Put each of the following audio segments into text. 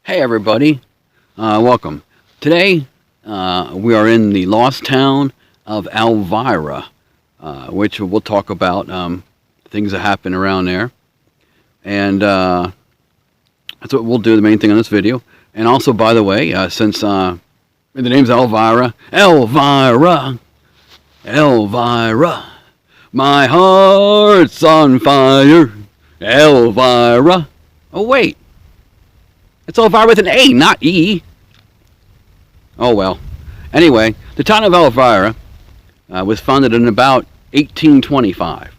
Hey everybody, welcome. Today we are in the lost town of Alvira, which we'll talk about things that happen around there. And that's what we'll do, the main thing on this video. And also, by the way, since the name's Alvira, Elvira, my heart's on fire, Elvira. Oh wait, it's Elvira with an A, not E. Oh well. Anyway, the town of Elvira was founded in about 1825.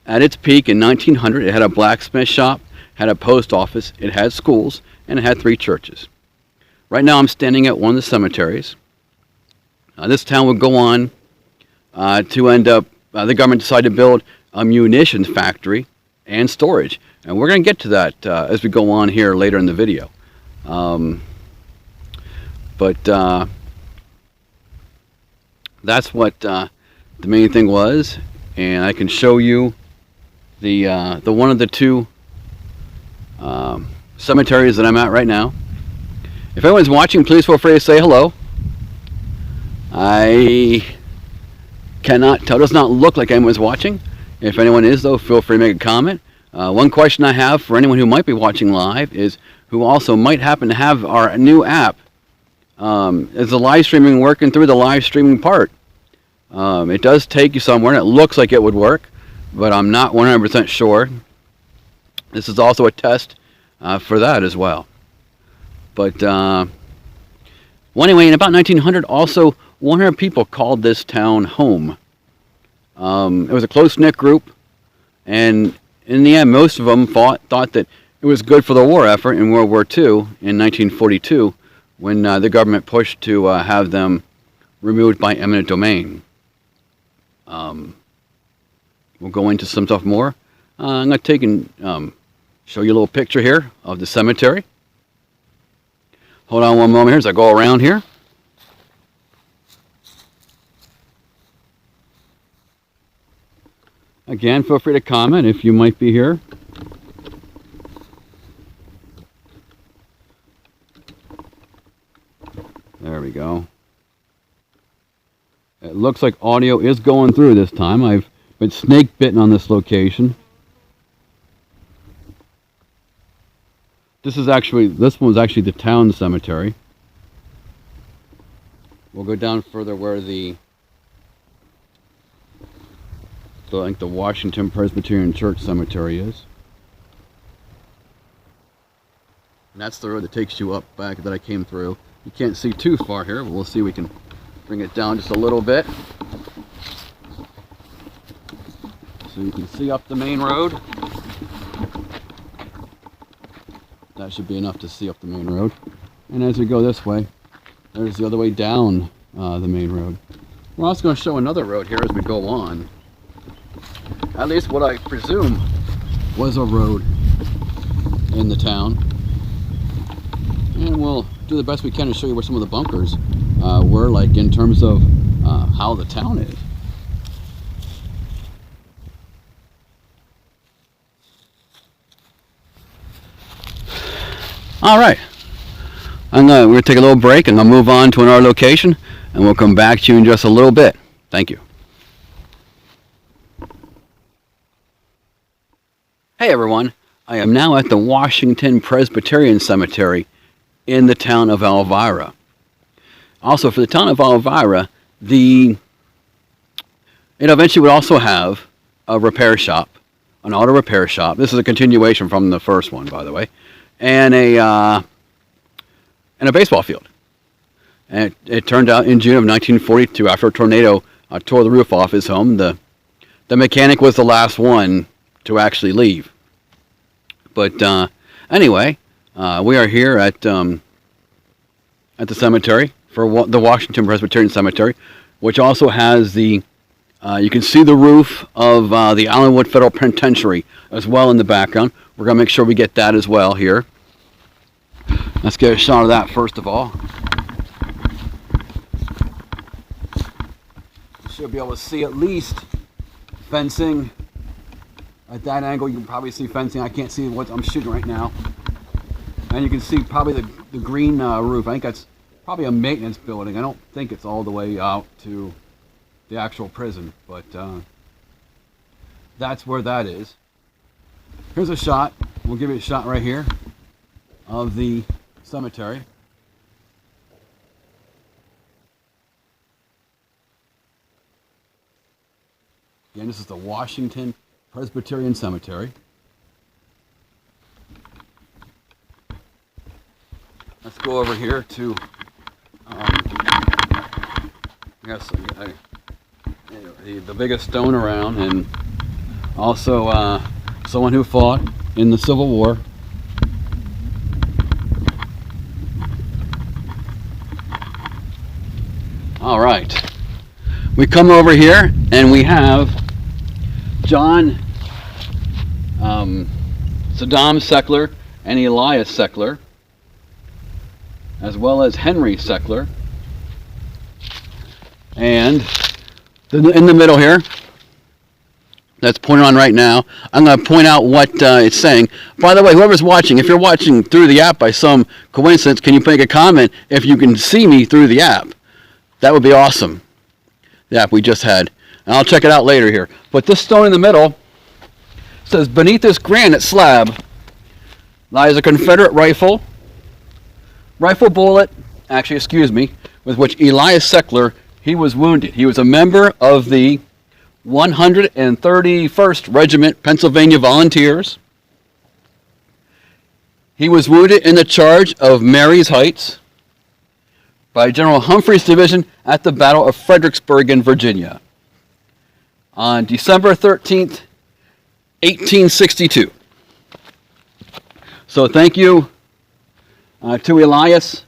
At its peak in 1900, it had a blacksmith shop, had a post office, it had schools, and it had 3 churches. Right now I'm standing at one of the cemeteries. This town would go on to end up, the government decided to build a munitions factory and storage. And we're going to get to that as we go on here later in the video. That's what the main thing was. And I can show you the one of the 2 cemeteries that I'm at right now. If anyone's watching, please feel free to say hello. I cannot tell, does not look like anyone's watching. If anyone is, though, feel free to make a comment. One question I have for anyone who might be watching live is who also might happen to have our new app. Is the live streaming working through the live streaming part? It does take you somewhere, and it looks like it would work, but I'm not 100% sure. This is also a test for that as well. But well, anyway, in about 1900, also 100 people called this town home. It was a close-knit group, and in the end, most of them thought that it was good for the war effort in World War II in 1942 when the government pushed to have them removed by eminent domain. We'll go into some stuff more. I'm going to take and show you a little picture here of the cemetery. Hold on one moment here as I go around here. Again, feel free to comment if you might be here. There we go. It looks like audio is going through this time. I've been snake bitten on this location. This one was actually the town cemetery. We'll go down further where I think the Washington Presbyterian Church Cemetery is. And that's the road that takes you up back that I came through. You can't see too far here, but we'll see if we can bring it down just a little bit. So you can see up the main road. That should be enough to see up the main road. And as we go this way, there's the other way down the main road. We're also going to show another road here as we go on. At least what I presume was a road in the town. And we'll do the best we can to show you where some of the bunkers were, like in terms of how the town is. Alright, we're going to take a little break and I'll move on to another location and we'll come back to you in just a little bit. Thank you. Hey everyone, I am now at the Washington Presbyterian Cemetery in the town of Alvira. Also, for the town of Alvira, it eventually would also have a repair shop, an auto repair shop. This is a continuation from the first one, by the way, and a baseball field. And it turned out in June of 1942, after a tornado tore the roof off his home, the mechanic was the last one to actually leave. But anyway, we are here at the cemetery for the Washington Presbyterian Cemetery, which also has you can see the roof of the Allenwood Federal Penitentiary as well in the background. We're going to make sure we get that as well here. Let's get a shot of that first of all. Should be able to see at least fencing. At that angle, you can probably see fencing. I can't see what I'm shooting right now. And you can see probably the green roof. I think that's probably a maintenance building. I don't think it's all the way out to the actual prison, but that's where that is. Here's a shot. We'll give you a shot right here of the cemetery. Again, this is the Washington Presbyterian Cemetery. Let's go over here to the biggest stone around, and also someone who fought in the Civil War. All right, we come over here and we have John Saddam Seckler and Elias Seckler, as well as Henry Seckler. And in the middle here, that's pointed on right now, I'm going to point out what it's saying. By the way, whoever's watching, if you're watching through the app by some coincidence, can you make a comment if you can see me through the app? That would be awesome. The app we just had. And I'll check it out later here. But this stone in the middle says, beneath this granite slab lies a Confederate rifle bullet, actually, excuse me, with which Elias Seckler, he was wounded. He was a member of the 131st Regiment Pennsylvania Volunteers. He was wounded in the charge of Marye's Heights by General Humphrey's division at the Battle of Fredericksburg in Virginia on December 13th, 1862. So thank you to Elias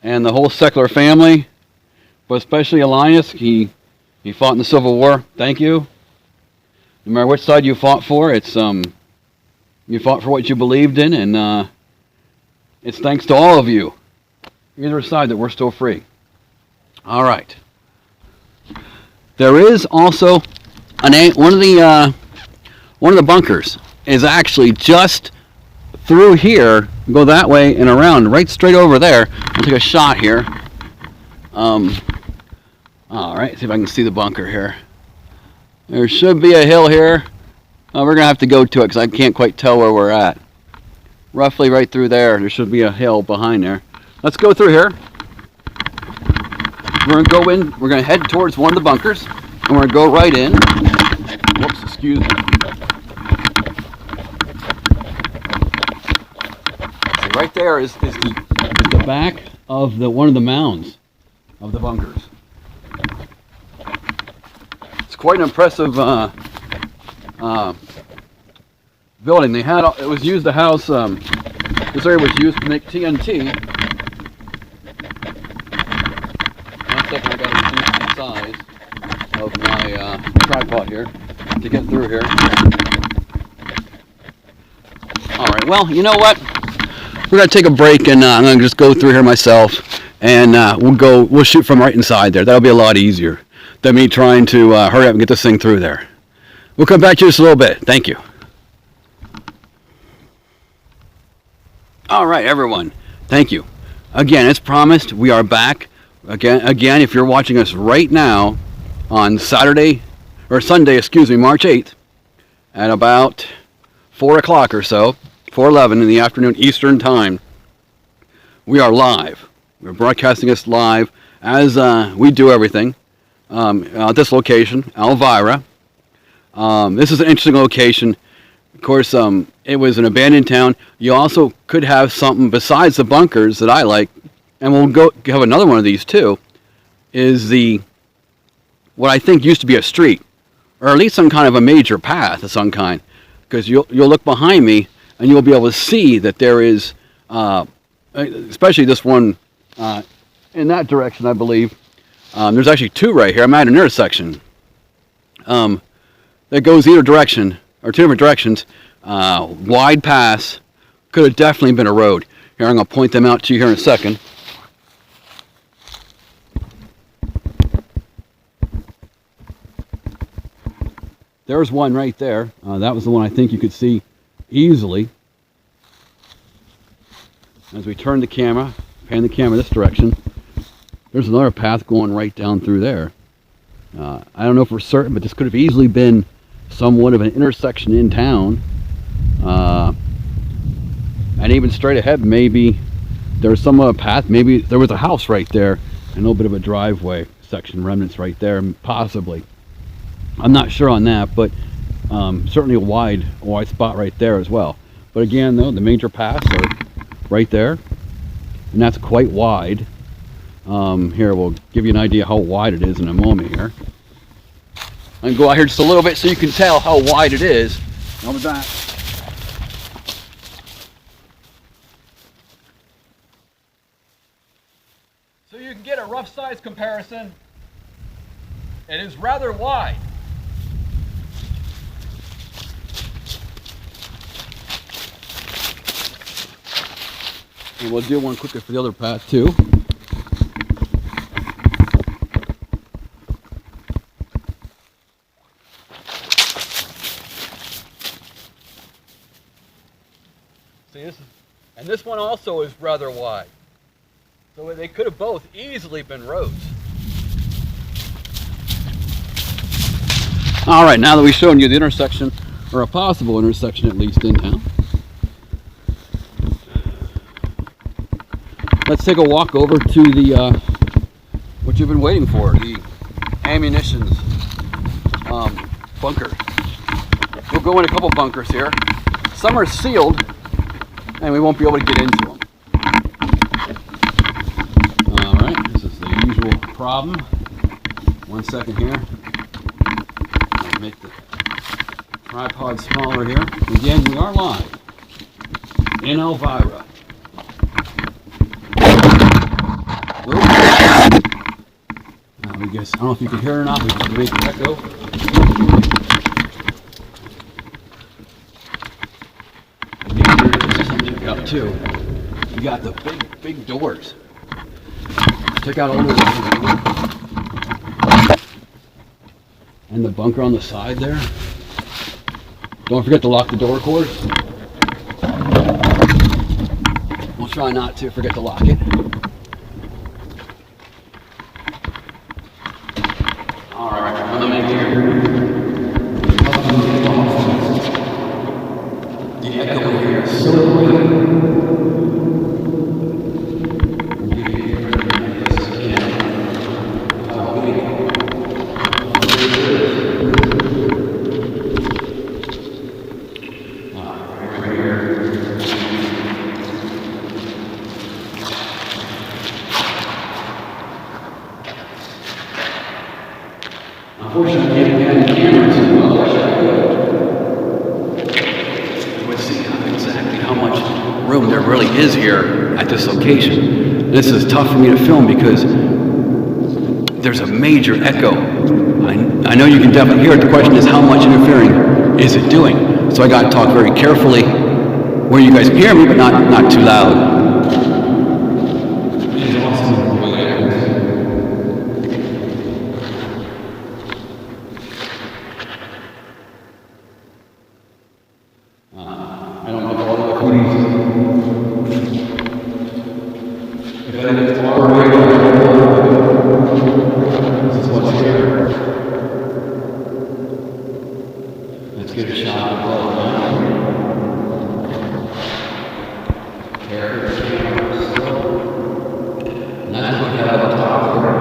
and the whole Seckler family, but especially Elias. He fought in the Civil War. Thank you. No matter which side you fought for, it's you fought for what you believed in, and it's thanks to all of you, either side, that we're still free. All right. There is also one of the bunkers is actually just through here. Go that way and around, right straight over there. I'll take a shot here. All right, see if I can see the bunker here. There should be a hill here. We're gonna have to go to it because I can't quite tell where we're at. Roughly right through there. There should be a hill behind there. Let's go through here. We're gonna go in. We're gonna head towards one of the bunkers, and we're gonna go right in. Whoops, excuse me. So right there is the back of one of the mounds of the bunkers. It's quite an impressive building. It was used to house. This area was used to make TNT. One second, I got to reduce the size of my tripod here to get through here. All right. Well, you know what? We're gonna take a break, and I'm gonna just go through here myself, and we'll shoot from right inside there. That'll be a lot easier than me trying to hurry up and get this thing through there. We'll come back to you just a little bit. Thank you. All right, everyone. Thank you. Again, as promised, we are back. Again, if you're watching us right now on Sunday, March 8th, at about 4 o'clock or so, 4:11 in the afternoon Eastern Time, we are live. We're broadcasting this live as we do everything at this location, Alvira. This is an interesting location. Of course, it was an abandoned town. You also could have something besides the bunkers that I like, and we'll have another one of these too, is what I think used to be a street, or at least some kind of a major path of some kind, because you'll look behind me and you'll be able to see that there is, especially this one in that direction, I believe. There's actually two right here. I'm at an intersection that goes either direction, or two different directions. Wide pass. Could have definitely been a road. Here, I'm going to point them out to you here in a second. There's one right there. That was the one I think you could see easily. As we turn the camera, pan the camera this direction, there's another path going right down through there. I don't know for certain, but this could have easily been somewhat of an intersection in town. And even straight ahead, maybe there's some other path. Maybe there was a house right there, and a little bit of a driveway section, remnants right there, possibly. I'm not sure on that, but certainly a wide spot right there as well. But again, though, the major paths are right there, and that's quite wide. Here, we'll give you an idea how wide it is in a moment here. I can go out here just a little bit so you can tell how wide it is. How was that? So you can get a rough size comparison. It is rather wide. And we'll do one quickly for the other path too. See, this one also is rather wide. So they could have both easily been roads. All right, now that we've shown you the intersection, or a possible intersection at least in town, let's take a walk over to the what you've been waiting for, the ammunition bunker. We'll go in a couple bunkers here. Some are sealed, and we won't be able to get into them. All right, this is the usual problem. 1 second here. I'll make the tripod smaller here. Again, we are live in Alvira. I guess, I don't know if you can hear it or not, we can make an echo. Check out too. You got the big doors. Check out all those. And the bunker on the side there. Don't forget to lock the door, of course. We'll try not to forget to lock it. Unfortunately, I can't get the camera too well. I wish I could. You would see exactly how much room there really is here at this location. This is tough for me to film because there's a major echo. I know you can definitely hear it. The question is, how much interfering is it doing? So I got to talk very carefully where you guys can hear me, but not too loud. I don't know if all the cooties. If I did far away, this is what's here. Let's get a shot of all of that. There, and that's what we have on top of it.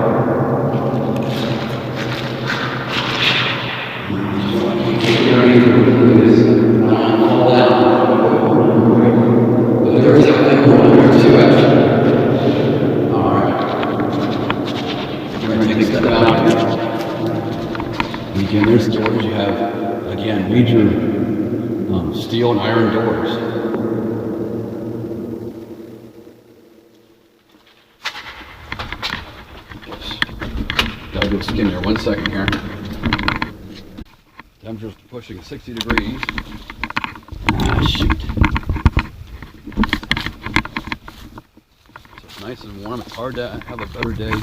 Again, there's doors. You have, again, major steel and iron doors. Gotta go skin there. 1 second here. Temperature's pushing 60 degrees. Ah, shoot. So it's nice and warm. It's hard to have a better day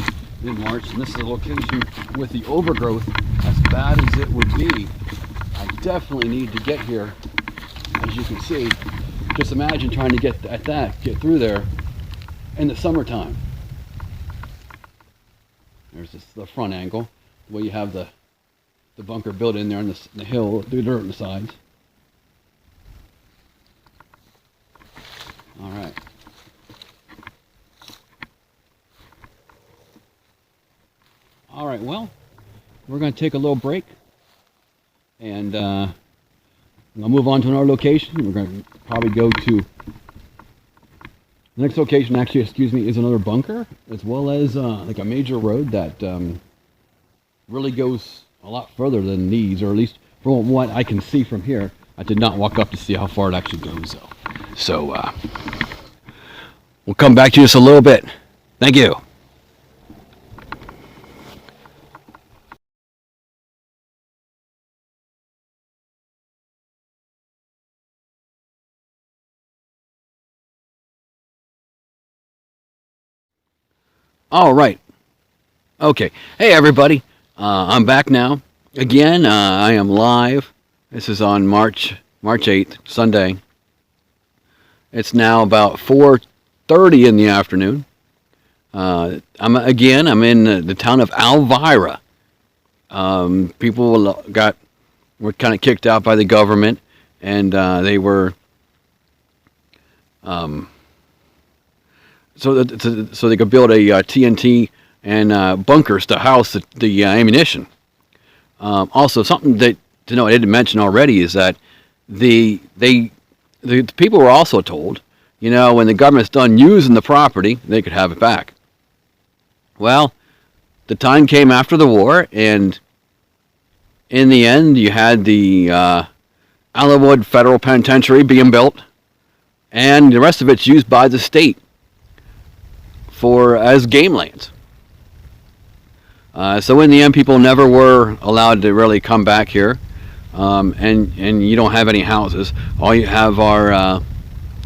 in March, and this is a location with the overgrowth. As bad as it would be, I definitely need to get here, as you can see, Just imagine trying to get through there in the summertime. There's the front angle where you have the bunker built in there on the hill, the dirt on the sides. All right. All right, well, we're going to take a little break, and I'm going to move on to another location. We're going to probably go to the next location, actually, is another bunker, as well as like a major road that really goes a lot further than these, or at least from what I can see from here. I did not walk up to see how far it actually goes, though. So we'll come back to you just a little bit. Thank you. All right. Okay. Hey, everybody. I'm back now. Again, I am live. This is on March 8th, Sunday. It's now about 4:30 in the afternoon. I'm in the town of Alvira. People were kind of kicked out by the government, and they were so they could build a TNT and bunkers to house the ammunition. Also, something to know I didn't mention already is that the people were also told, when the government's done using the property, they could have it back. Well, the time came after the war, and in the end, you had the Allenwood Federal Penitentiary being built, and the rest of it's used by the state as game lands. So in the end, people never were allowed to really come back here, and you don't have any houses. All you have are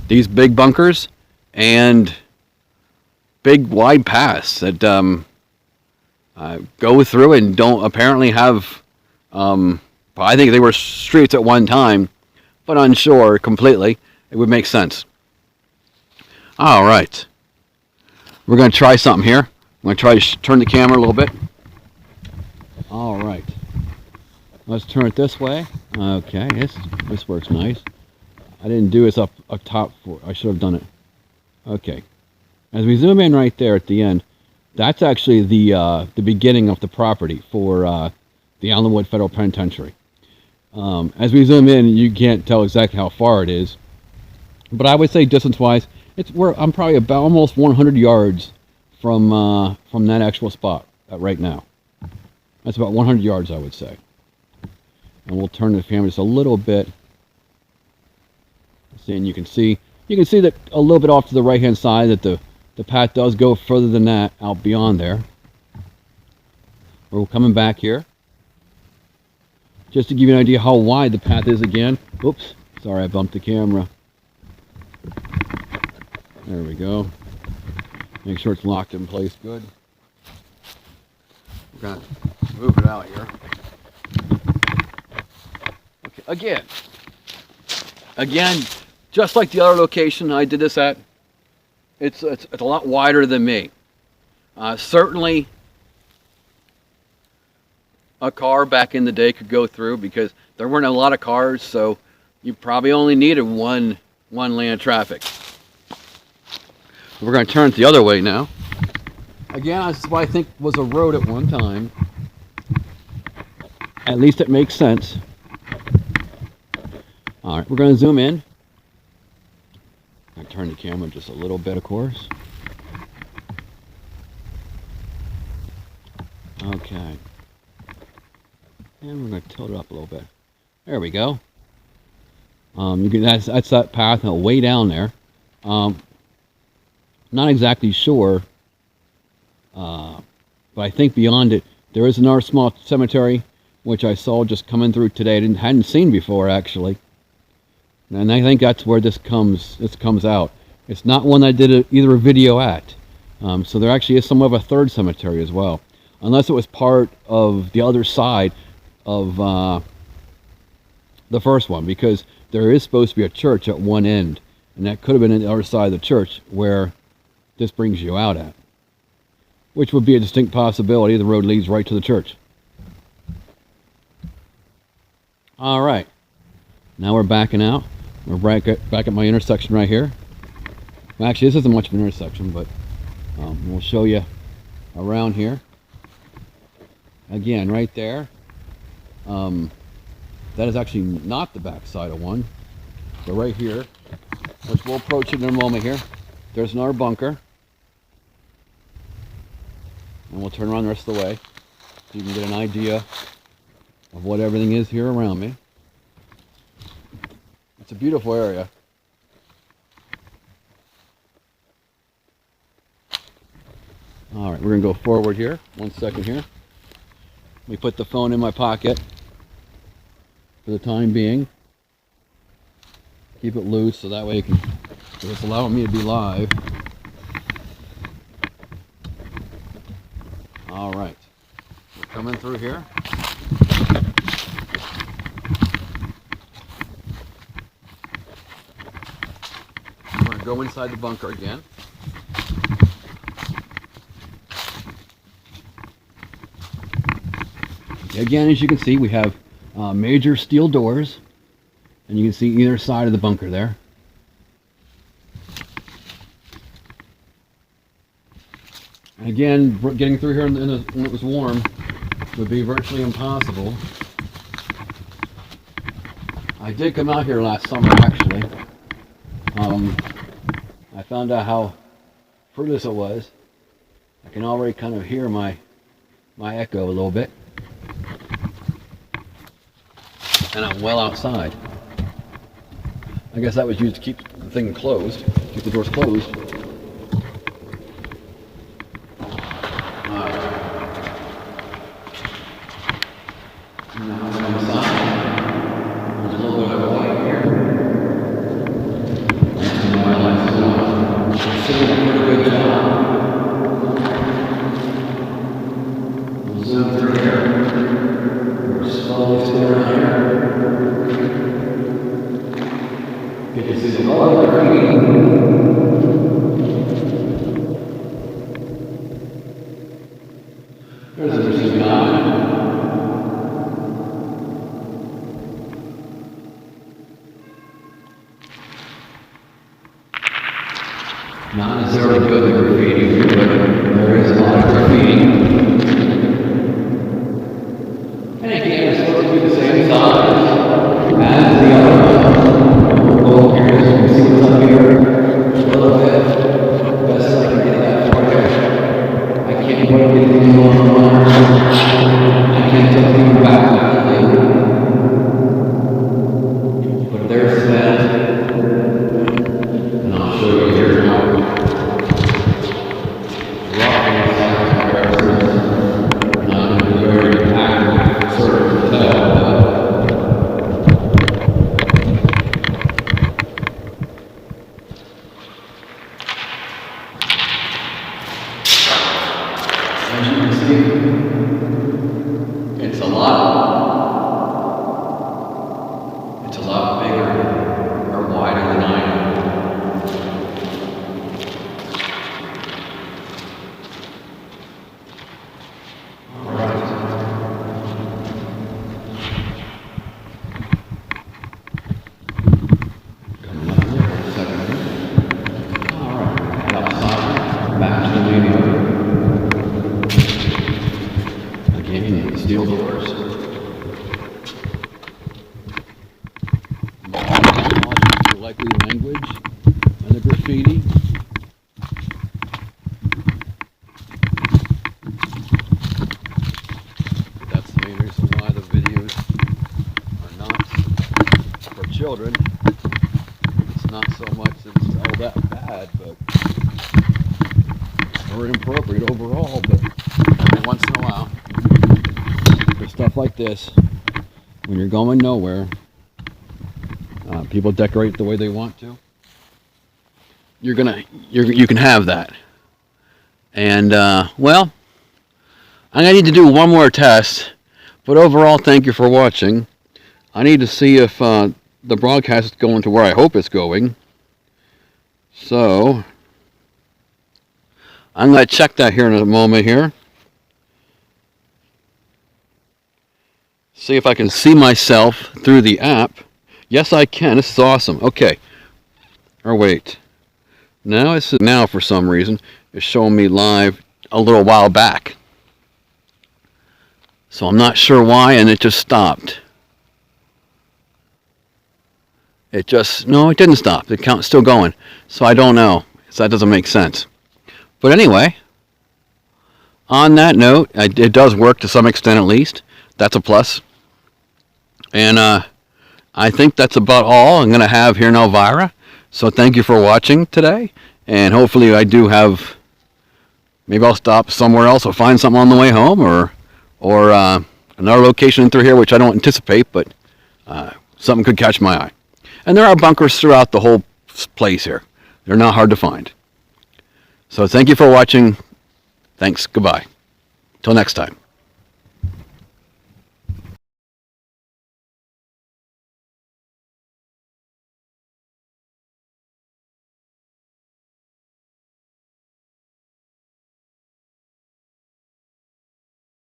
these big bunkers and big wide paths that go through and don't apparently have. I think they were streets at one time, but unsure completely. It would make sense. All right. We're going to try something here. I'm going to try to turn the camera a little bit. All right. Let's turn it this way. Okay, this works nice. I didn't do this up top. I should have done it. Okay. As we zoom in right there at the end, that's actually the beginning of the property for the Allenwood Federal Penitentiary. As we zoom in, you can't tell exactly how far it is, but I would say distance-wise, I'm probably about almost 100 yards from that actual spot right now. That's about 100 yards, I would say. And we'll turn the camera just a little bit. And you can see that a little bit off to the right-hand side that the path does go further than that out beyond there. We're coming back here. Just to give you an idea how wide the path is again. Oops, sorry I bumped the camera. There we go. Make sure it's locked in place good. We're going to move it out here. Okay, again, just like the other location I did this at, it's a lot wider than me. Certainly, a car back in the day could go through because there weren't a lot of cars, so you probably only needed one lane of traffic. We're going to turn it the other way now. Again, this is what I think was a road at one time. At least it makes sense. All right, we're going to zoom in. I turn the camera just a little bit, of course. Okay. And we're going to tilt it up a little bit. There we go. That's that path way down there. Not exactly sure, but I think beyond it there is another small cemetery which I saw just coming through today. I hadn't seen before actually, and I think that's where this comes out. It's not one I did either a video at, so there actually is some of a third cemetery as well, unless it was part of the other side of the first one, because there is supposed to be a church at one end, and that could have been on the other side of the church where this brings you out at, which would be a distinct possibility. The road leads right to the church. All right, now we're backing out. We're back at my intersection right here. Well, actually, this isn't much of an intersection, but we'll show you around here. Again, right there. That is actually not the back side of one. So right here, which we'll approach it in a moment here, there's another bunker. And we'll turn around the rest of the way so you can get an idea of what everything is here around me. It's a beautiful area. All right, we're gonna go forward here. 1 second here. Let me put the phone in my pocket for the time being. Keep it loose so that way you can, it's allowing me to be live. All right, we're coming through here. I'm going to go inside the bunker again. Again, as you can see, we have major steel doors, and you can see either side of the bunker there. And again, getting through here when it was warm would be virtually impossible. I did come out here last summer, actually. I found out how fruitless it was. I can already kind of hear my echo a little bit. And I'm well outside. I guess that was used to keep the thing closed, keep the doors closed. Now I'm inside. There's a little bit of light here. And my lights are on. We're doing a pretty good job. We'll zoom through here. We're slowly squaring here. Get to see the lovely green. There's a interesting guy. Not necessarily good at graffiti, but there is a lot of graffiti. And again, it's supposed to be the same size as the other one. Well, here it is. You can see what's up here a little bit. Best I can get that for you. I can't quite get things on. I can't tell things back completely. But there's that. And I'll show you here now. Rock inside comparisons. Not going to be very accurate, sort of to tell. As you can see, it's a lot bigger or wider than I am. All right. Coming up here for a second here. All right, outside, back to the main area. Again, steel doors. The likely language and the graffiti. That's the main reason why the videos are not for children. It's not so much it's all that bad, but or inappropriate overall, but every once in a while. For stuff like this, when you're going nowhere, people decorate the way they want to. You can have that. And well, I'm gonna need to do one more test. But overall, thank you for watching. I need to see if the broadcast is going to where I hope it's going. So I'm going to check that here in a moment here. See if I can see myself through the app. Yes, I can. This is awesome. Okay. Or wait. Now for some reason it's showing me live a little while back. So I'm not sure why, and it just stopped. No, it didn't stop. The count's still going. So I don't know. So that doesn't make sense. But anyway, on that note, it does work to some extent at least. That's a plus. And I think that's about all I'm going to have here in Alvira. So thank you for watching today. And hopefully I do have, maybe I'll stop somewhere else or find something on the way home, or another location through here, which I don't anticipate, but something could catch my eye. And there are bunkers throughout the whole place here. They're not hard to find. So thank you for watching. Thanks. Goodbye. Till next time.